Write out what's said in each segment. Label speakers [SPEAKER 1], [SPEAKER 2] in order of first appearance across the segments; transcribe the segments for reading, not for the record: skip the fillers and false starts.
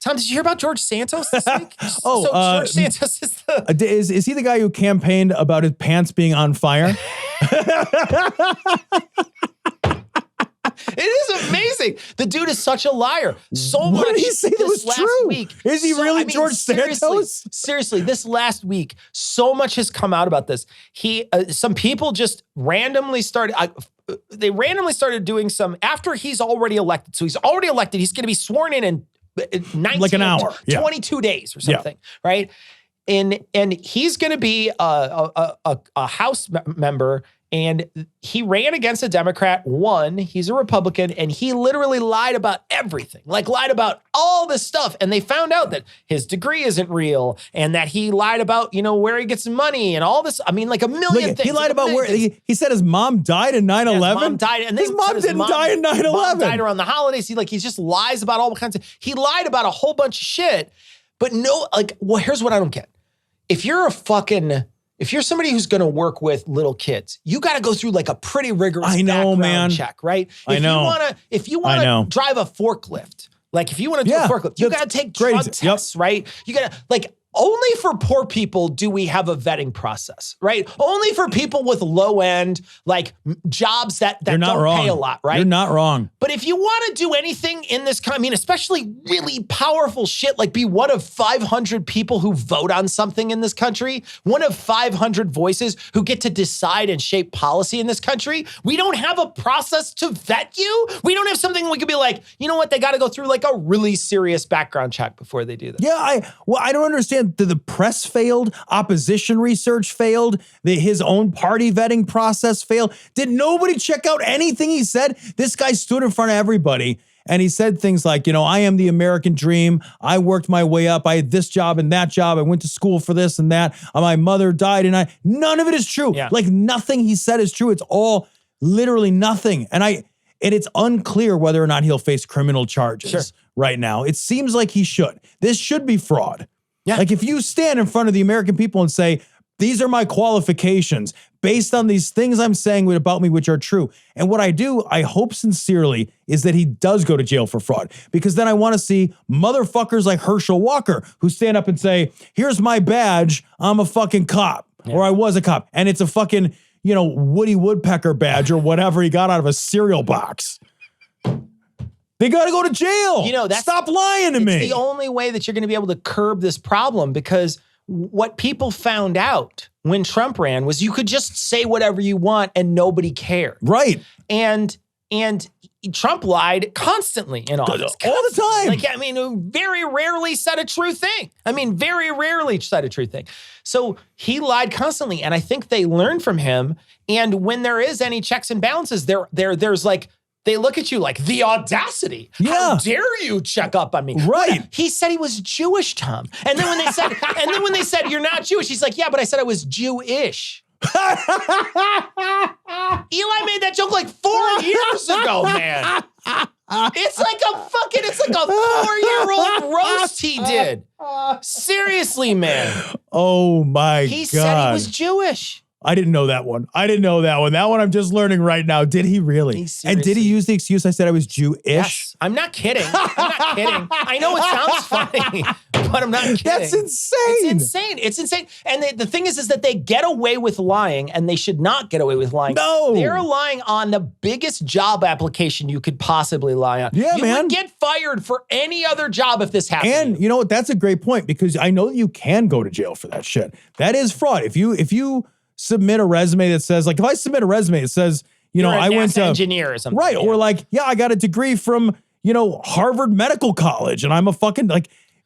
[SPEAKER 1] Tom, did you hear about George Santos this week? George Santos is
[SPEAKER 2] is he the guy who campaigned about his pants being on fire?
[SPEAKER 1] It is amazing. The dude is such a liar. What
[SPEAKER 2] did he say that was true?
[SPEAKER 1] Week,
[SPEAKER 2] is he really George Santos?
[SPEAKER 1] Seriously, this last week, so much has come out about this. Some people just randomly started. They randomly started doing some after he's already elected. So he's already elected. He's going to be sworn in 19,
[SPEAKER 2] like an hour,
[SPEAKER 1] 22 days or something, right? And he's going to be a House member. And he ran against a Democrat, won. He's a Republican, and he literally lied about everything, lied about all this stuff. And they found out that his degree isn't real and that he lied about, where he gets money and all this. I mean, like a million things.
[SPEAKER 2] He lied about where he said his mom died in 9/11. His mom died, and his mom didn't die in 9/11. Mom died around the holidays. He just lies about all kinds of. He lied about a whole bunch of shit. But here's what I don't get. If you're somebody who's going to work with little kids, you got to go through a pretty rigorous background check, right? If you want to drive a forklift, if you want to do a forklift, you got to take drug tests, right? You got to only for poor people do we have a vetting process, right? Only for people with low end, jobs that don't pay a lot, right? You're not wrong.
[SPEAKER 1] But if you want to do anything in this, especially really powerful shit, be one of 500 people who vote on something in this country, one of 500 voices who get to decide and shape policy in this country, we don't have a process to vet you. We don't have something we could be like, you know what? They got to go through a really serious background check before they do that.
[SPEAKER 2] Yeah, I don't understand. The press failed, opposition research failed, his own party vetting process failed. Did nobody check out anything he said? This guy stood in front of everybody and he said things like, I am the American dream. I worked my way up. I had this job and that job. I went to school for this and that. My mother died and none of it is true.
[SPEAKER 1] Yeah.
[SPEAKER 2] Nothing he said is true. It's all literally nothing. And it's unclear whether or not he'll face criminal charges right now. It seems like he should. This should be fraud. Yeah. If you stand in front of the American people and say, these are my qualifications based on these things I'm saying about me, which are true. And what I hope sincerely is that he does go to jail for fraud, because then I want to see motherfuckers like Herschel Walker who stand up and say, here's my badge. I'm a fucking cop or I was a cop. And it's a fucking, Woody Woodpecker badge or whatever he got out of a cereal box. They got to go to jail. Stop lying to me.
[SPEAKER 1] It's the only way that you're going to be able to curb this problem, because what people found out when Trump ran was you could just say whatever you want and nobody cared.
[SPEAKER 2] Right.
[SPEAKER 1] And Trump lied constantly in office.
[SPEAKER 2] All the time.
[SPEAKER 1] Very rarely said a true thing. Very rarely said a true thing. So he lied constantly. And I think they learned from him. And when there is any checks and balances, there's they look at you like the audacity.
[SPEAKER 2] Yeah.
[SPEAKER 1] How dare you check up on me?
[SPEAKER 2] Right.
[SPEAKER 1] He said he was Jewish, Tom. And then when they said you're not Jewish, he's like, yeah, but I said I was Jewish. Eli made that joke 4 years ago, man. It's like a 4-year-old roast he did. Seriously, man.
[SPEAKER 2] Oh my God.
[SPEAKER 1] He said he was Jewish.
[SPEAKER 2] I didn't know that one. That one I'm just learning right now. Did he really? And did he use the excuse I said I was Jewish?
[SPEAKER 1] Yes. I'm not kidding. I know it sounds funny, but I'm not kidding.
[SPEAKER 2] That's insane.
[SPEAKER 1] It's insane. And the thing is that they get away with lying, and they should not get away with lying.
[SPEAKER 2] No.
[SPEAKER 1] They're lying on the biggest job application you could possibly lie on.
[SPEAKER 2] Yeah,
[SPEAKER 1] you would get fired for any other job if this happened.
[SPEAKER 2] And you know what? That's a great point, because I know that you can go to jail for that shit. That is fraud. If you submit a resume that says, if I submit a resume that says, I went to
[SPEAKER 1] engineer or something.
[SPEAKER 2] Right. Yeah. Or I got a degree from, Harvard Medical College and I'm a fucking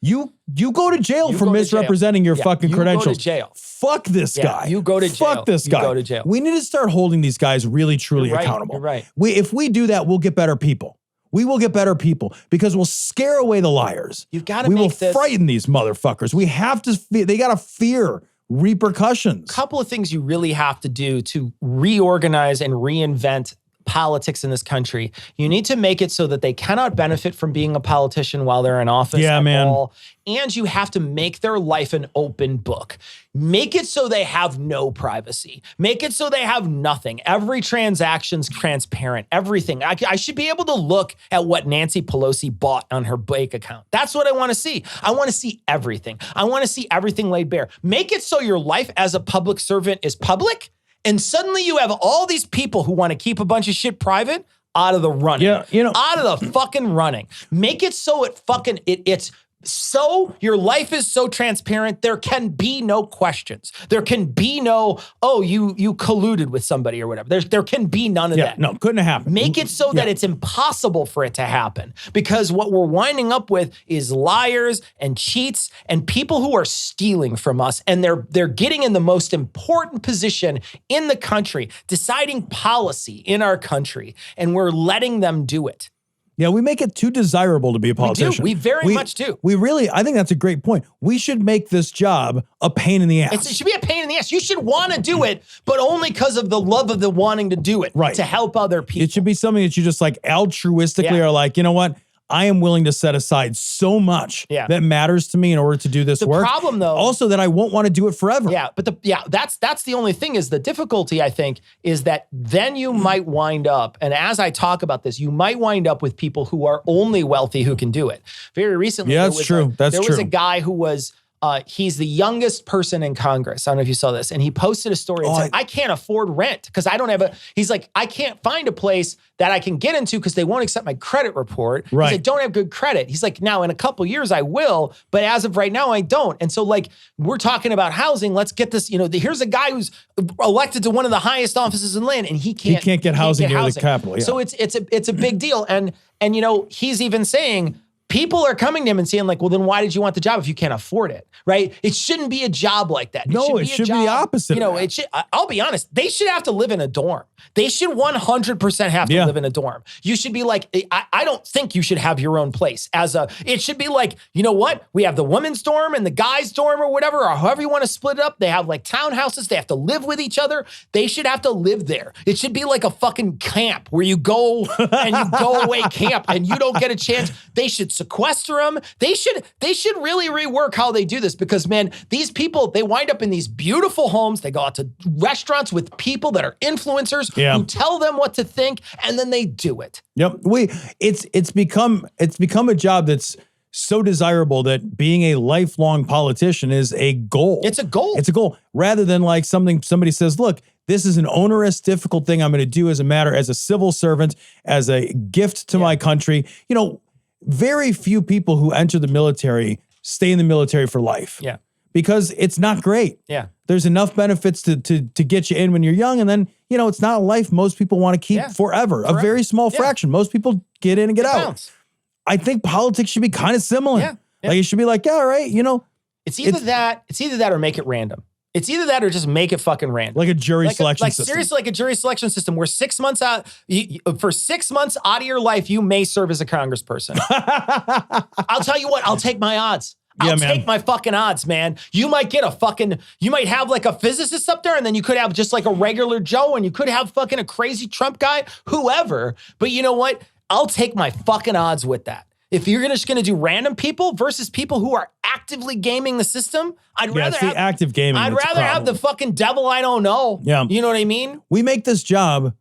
[SPEAKER 2] you go to jail for misrepresenting your fucking credentials.
[SPEAKER 1] You go to jail.
[SPEAKER 2] Fuck this guy.
[SPEAKER 1] You go to jail.
[SPEAKER 2] Fuck this guy.
[SPEAKER 1] You go to jail.
[SPEAKER 2] We need to start holding these guys really, truly accountable.
[SPEAKER 1] You're right.
[SPEAKER 2] If we do that, we'll get better people. We will get better people because we'll scare away the liars.
[SPEAKER 1] You've got to make this.
[SPEAKER 2] We will frighten these motherfuckers. We have to, they got to fear repercussions.
[SPEAKER 1] Couple of things you really have to do to reorganize and reinvent politics in this country. You need to make it so that they cannot benefit from being a politician while they're in office at all. And you have to make their life an open book. Make it so they have no privacy. Make it so they have nothing. Every transaction's transparent. Everything. I should be able to look at what Nancy Pelosi bought on her bank account. That's what I want to see. I want to see everything. I want to see everything laid bare. Make it so your life as a public servant is public, and suddenly you have all these people who want to keep a bunch of shit private out of the running.
[SPEAKER 2] Yeah,
[SPEAKER 1] out of the fucking running. Make it so it's so your life is so transparent, there can be no questions. There can be no, oh, you colluded with somebody or whatever. There can be none of that.
[SPEAKER 2] No, couldn't happen.
[SPEAKER 1] Make it so that it's impossible for it to happen, because what we're winding up with is liars and cheats and people who are stealing from us, and they're getting in the most important position in the country, deciding policy in our country, and we're letting them do it.
[SPEAKER 2] Yeah, we make it too desirable to be a politician.
[SPEAKER 1] We very much do.
[SPEAKER 2] I think that's a great point. We should make this job a pain in the ass.
[SPEAKER 1] It should be a pain in the ass. You should want to do it, but only because of the love of the wanting to do it,
[SPEAKER 2] right,
[SPEAKER 1] to help other people.
[SPEAKER 2] It should be something that you just like altruistically are like, you know what? I am willing to set aside so much that matters to me in order to do this work. The
[SPEAKER 1] problem, though,
[SPEAKER 2] also that I won't want to do it forever.
[SPEAKER 1] Yeah, but that's the only thing. Is the difficulty, I think, is that then you might wind up, and as I talk about this, you might wind up with people who are only wealthy who can do it. Very recently,
[SPEAKER 2] there was
[SPEAKER 1] a guy who was. He's the youngest person in Congress. I don't know if you saw this. And he posted a story and said, I can't afford rent because I don't have he's like, I can't find a place that I can get into because they won't accept my credit report.
[SPEAKER 2] Right.
[SPEAKER 1] Because I don't have good credit. He's like, now in a couple years I will, but as of right now I don't. And so like, we're talking about housing. Let's get this, here's a guy who's elected to one of the highest offices in land and he can't get housing near the Capitol. Yeah. So it's a big deal. And he's even saying, people are coming to him and saying like, well, then why did you want the job if you can't afford it, right? It shouldn't be a job like that.
[SPEAKER 2] It should be the opposite.
[SPEAKER 1] I'll be honest, they should have to live in a dorm. They should 100% have to live in a dorm. You should be like, I don't think you should have your own place. It should be like, you know what? We have the women's dorm and the guys' dorm or whatever, or however you want to split it up. They have like townhouses. They have to live with each other. They should have to live there. It should be like a fucking camp where you go and you go away camp and you don't get a chance. They should sequester them. They should really rework how they do this because, man, these people, they wind up in these beautiful homes. They go out to restaurants with people that are influencers who tell them what to think, and then they do it.
[SPEAKER 2] Yep. It's become a job that's so desirable that being a lifelong politician is a goal.
[SPEAKER 1] It's a goal.
[SPEAKER 2] It's a goal rather than like somebody says, look, this is an onerous, difficult thing I'm going to do as a civil servant, as a gift to my country. Very few people who enter the military stay in the military for life.
[SPEAKER 1] Yeah.
[SPEAKER 2] Because it's not great.
[SPEAKER 1] Yeah.
[SPEAKER 2] There's enough benefits to get you in when you're young. And then, it's not a life most people want to keep forever. A very small fraction. Most people get in and get out. Bounce. I think politics should be kind of similar.
[SPEAKER 1] Yeah.
[SPEAKER 2] Like it should be like, all right,
[SPEAKER 1] It's either that or make it random. It's either that or just make it fucking random.
[SPEAKER 2] Like a jury selection system.
[SPEAKER 1] Seriously, like a jury selection system where 6 months out, for 6 months out of your life, you may serve as a congressperson. I'll tell you what, I'll take my odds. I'll take my fucking odds, man. You might have like a physicist up there and then you could have just like a regular Joe and you could have fucking a crazy Trump guy, whoever. But you know what? I'll take my fucking odds with that. If you're just going to do random people versus people who are actively gaming the system, I'd rather have
[SPEAKER 2] active gaming.
[SPEAKER 1] I'd rather have the fucking devil I don't know.
[SPEAKER 2] Yeah.
[SPEAKER 1] You know what I mean?
[SPEAKER 2] We make the job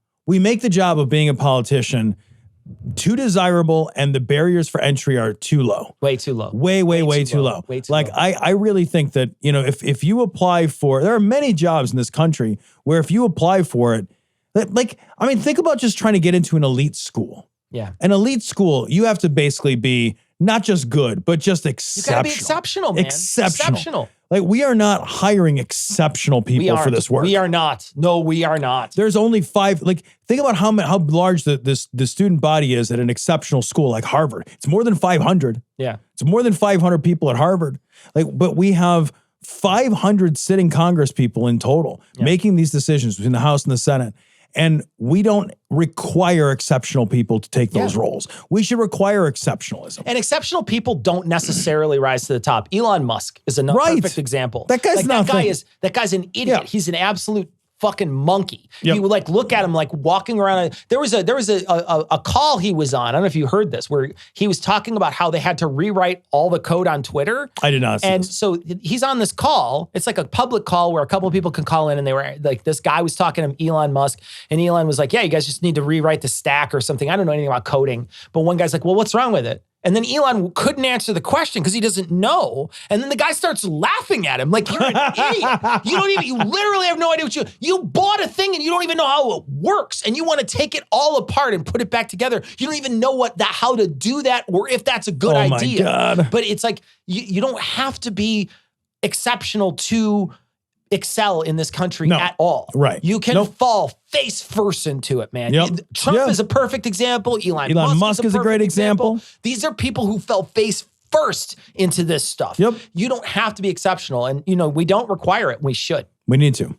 [SPEAKER 2] of being a politician too desirable, and the barriers for entry are too low.
[SPEAKER 1] Way too low.
[SPEAKER 2] Way too low.
[SPEAKER 1] Way too
[SPEAKER 2] low. I really think that, if you apply for, there are many jobs in this country where if you apply for it, think about just trying to get into an elite school.
[SPEAKER 1] Yeah.
[SPEAKER 2] An elite school, you have to basically be not just good, but just exceptional.
[SPEAKER 1] You gotta be exceptional, man. Exceptional.
[SPEAKER 2] Like, we are not hiring exceptional people for this work.
[SPEAKER 1] We are not. No, we are not.
[SPEAKER 2] There's only 5. Like, think about how large the student body is at an exceptional school like Harvard. It's more than 500.
[SPEAKER 1] Yeah.
[SPEAKER 2] It's more than 500 people at Harvard. But we have 500 sitting Congress people in total making these decisions between the House and the Senate. And we don't require exceptional people to take those roles. We should require exceptionalism.
[SPEAKER 1] And exceptional people don't necessarily rise to the top. Elon Musk is a perfect example.
[SPEAKER 2] That guy's nothing.
[SPEAKER 1] That guy's an idiot.
[SPEAKER 2] Yeah.
[SPEAKER 1] He's an absolute fucking monkey. You would like look at him like walking around. There was a call he was on. I don't know if you heard this, where he was talking about how they had to rewrite all the code on Twitter.
[SPEAKER 2] I did not see
[SPEAKER 1] And
[SPEAKER 2] this.
[SPEAKER 1] so he's on this call. It's like a public call where a couple of people can call in, and they were like, this guy was talking to Elon Musk, and Elon was like, yeah, you guys just need to rewrite the stack or something. I don't know anything about coding. But one guy's like, well, what's wrong with it? And then Elon couldn't answer the question because he doesn't know. And then the guy starts laughing at him like, you're an idiot. You literally have no idea what you bought a thing and you don't even know how it works. And you want to take it all apart and put it back together. You don't even know how to do that or if that's a good idea.
[SPEAKER 2] My God.
[SPEAKER 1] But it's like, you don't have to be exceptional to excel in this country at all.
[SPEAKER 2] Right.
[SPEAKER 1] You can fall face first into it, man. Trump is a perfect example. Elon Musk is a great example. These are people who fell face first into this stuff. You don't have to be exceptional. And, we don't require it. We should.
[SPEAKER 2] We need to.